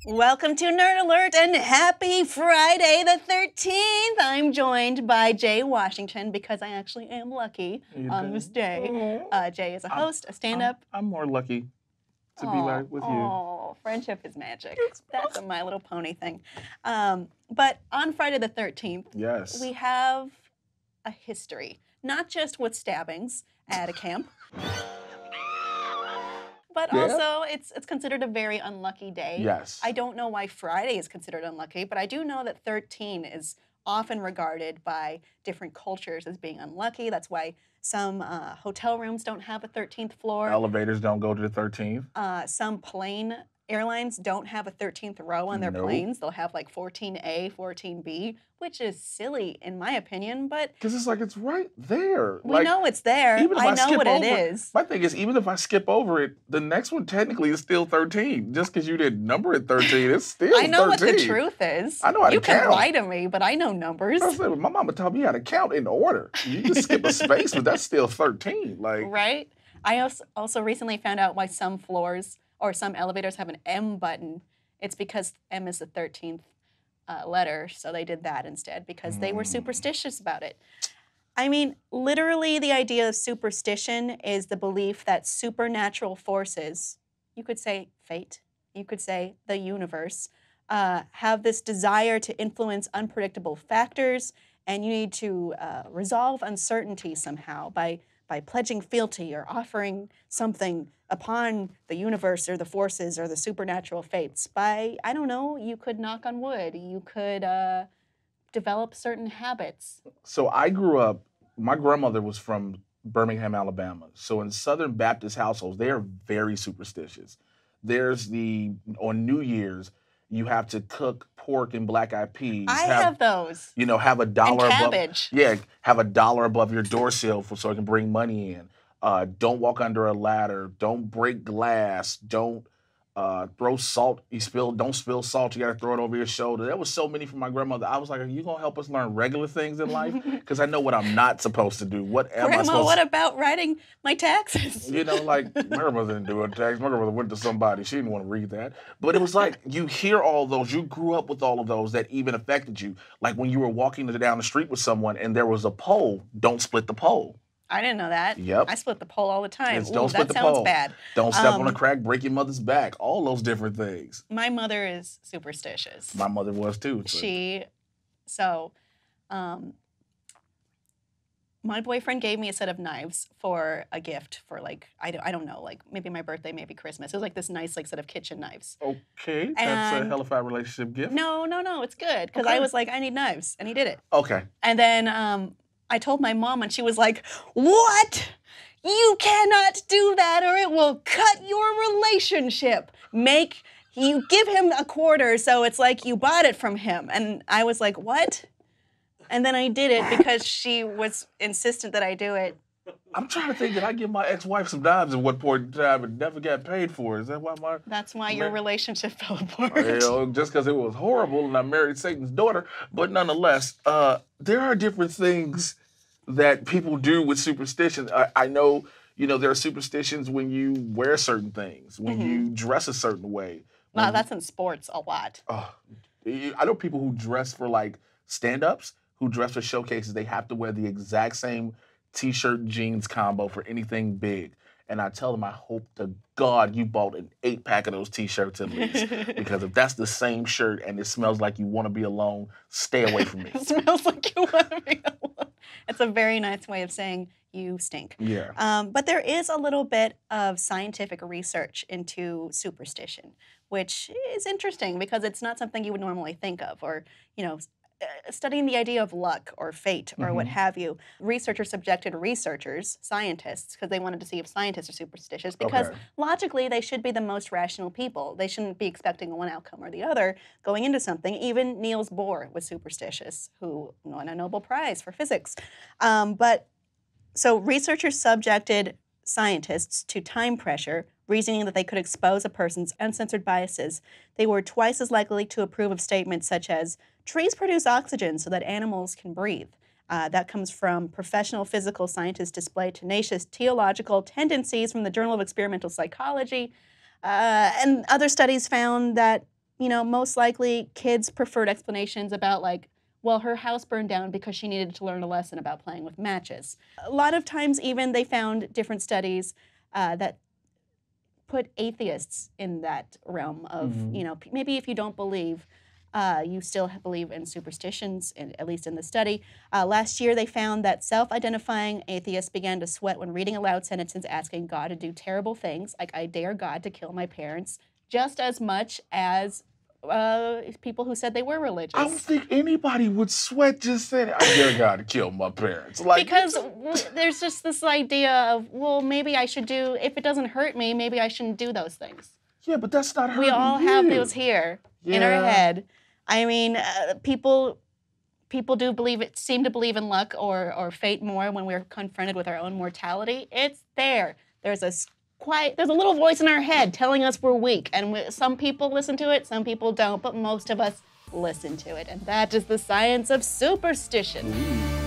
Welcome to Nerd Alert and happy Friday the 13th. I'm joined by Jay Washington because I actually am lucky on this day. Jay is a host, a stand-up. I'm more lucky to be with you. Oh, friendship is magic. That's a My Little Pony thing. But on Friday the 13th, Yes. we have a history. Not just with stabbings at a camp, but also it's considered a very unlucky day. Yes. I don't know why Friday is considered unlucky, but I do know that 13 is often regarded by different cultures as being unlucky. That's why some hotel rooms don't have a 13th floor. Elevators don't go to the 13th. Some airlines don't have a 13th row on their planes. They'll have like 14A, 14B, which is silly in my opinion, but... Because it's like, it's right there. We know it's there. I know what it is. My thing is, even if I skip over it, the next one technically is still 13. Just because you didn't number it 13, it's still 13. I know what the truth is. I know how to count. You can lie to me, but I know numbers. My mama taught me how to count in order. You just skip a space, but that's still 13. Right? I also recently found out why some floors or some elevators have an M button. It's because M is the 13th letter, so they did that instead because they were superstitious about it. I mean, literally the idea of superstition is the belief that supernatural forces, you could say fate, you could say the universe, have this desire to influence unpredictable factors, and you need to resolve uncertainty somehow by pledging fealty or offering something upon the universe or the forces or the supernatural fates. I don't know, you could knock on wood. You could develop certain habits. So I grew up, my grandmother was from Birmingham, Alabama. So in Southern Baptist households, they are very superstitious. On New Year's, you have to cook pork and black-eyed peas. I have those. Have $1 and cabbage. Have $1 above your door sill so it can bring money in. Don't walk under a ladder. Don't break glass. Don't throw salt. Don't spill salt. You got to throw it over your shoulder. There was so many from my grandmother. I was like, are you going to help us learn regular things in life? Because I know what I'm not supposed to do. What am I supposed to do? Grandma, what about writing my taxes? My grandmother didn't do a tax. My grandmother went to somebody. She didn't want to read that. But it was like, you hear all those. You grew up with all of those that even affected you. Like when you were walking down the street with someone and there was a pole, don't split the pole. I didn't know that. Yep. I split the pole all the time. Don't split the pole. That sounds bad. Don't step on a crack, break your mother's back. All those different things. My mother is superstitious. My mother was too. My boyfriend gave me a set of knives for a gift for I don't know, maybe my birthday, maybe Christmas. It was this nice set of kitchen knives. Okay, that's a hellified relationship gift. No, it's good because I was like, I need knives, and he did it. Okay. And then I told my mom, and she was like, what? You cannot do that or it will cut your relationship. You give him a quarter, so it's like you bought it from him. And I was like, what? And then I did it because she was insistent that I do it. I'm trying to think, did I give my ex-wife some knives at one point in time and never got paid for? Is that why That's why your relationship fell apart. Just because it was horrible and I married Satan's daughter. But nonetheless, there are different things that people do with superstitions. I know, there are superstitions when you wear certain things, when you dress a certain way. Wow, that's in sports a lot. I know people who dress for stand-ups, who dress for showcases. They have to wear the exact same T-shirt jeans combo for anything big. And I tell them, I hope to God you bought an 8-pack of those T-shirts at least. Because if that's the same shirt and it smells like you want to be alone, stay away from me. It smells like you want to be alone. It's a very nice way of saying you stink. Yeah. But there is a little bit of scientific research into superstition, which is interesting because it's not something you would normally think of, or, studying the idea of luck or fate or what have you. Researchers subjected scientists, because they wanted to see if scientists are superstitious, because logically they should be the most rational people. They shouldn't be expecting one outcome or the other going into something. Even Niels Bohr was superstitious, who won a Nobel Prize for physics. So researchers subjected scientists to time pressure, reasoning that they could expose a person's uncensored biases. They were twice as likely to approve of statements such as, trees produce oxygen so that animals can breathe. That comes from professional physical scientists display tenacious teleological tendencies from the Journal of Experimental Psychology. And other studies found that most likely kids preferred explanations about like, well, her house burned down because she needed to learn a lesson about playing with matches. A lot of times even they found different studies that put atheists in that realm of, maybe if you don't believe, you still believe in superstitions, at least in the study. Last year, they found that self-identifying atheists began to sweat when reading aloud sentences asking God to do terrible things, like I dare God to kill my parents, just as much as people who said they were religious. I don't think anybody would sweat just saying, I dare God to kill my parents. Like, because there's just this idea of, well, maybe I should do, if it doesn't hurt me, maybe I shouldn't do those things. Yeah, but that's not hurting We all have those here in our head. I mean, people do seem to believe in luck or fate more when we're confronted with our own mortality. It's there. There's a little voice in our head telling us we're weak, and some people listen to it, some people don't, but most of us listen to it, and that is the science of superstition. Ooh.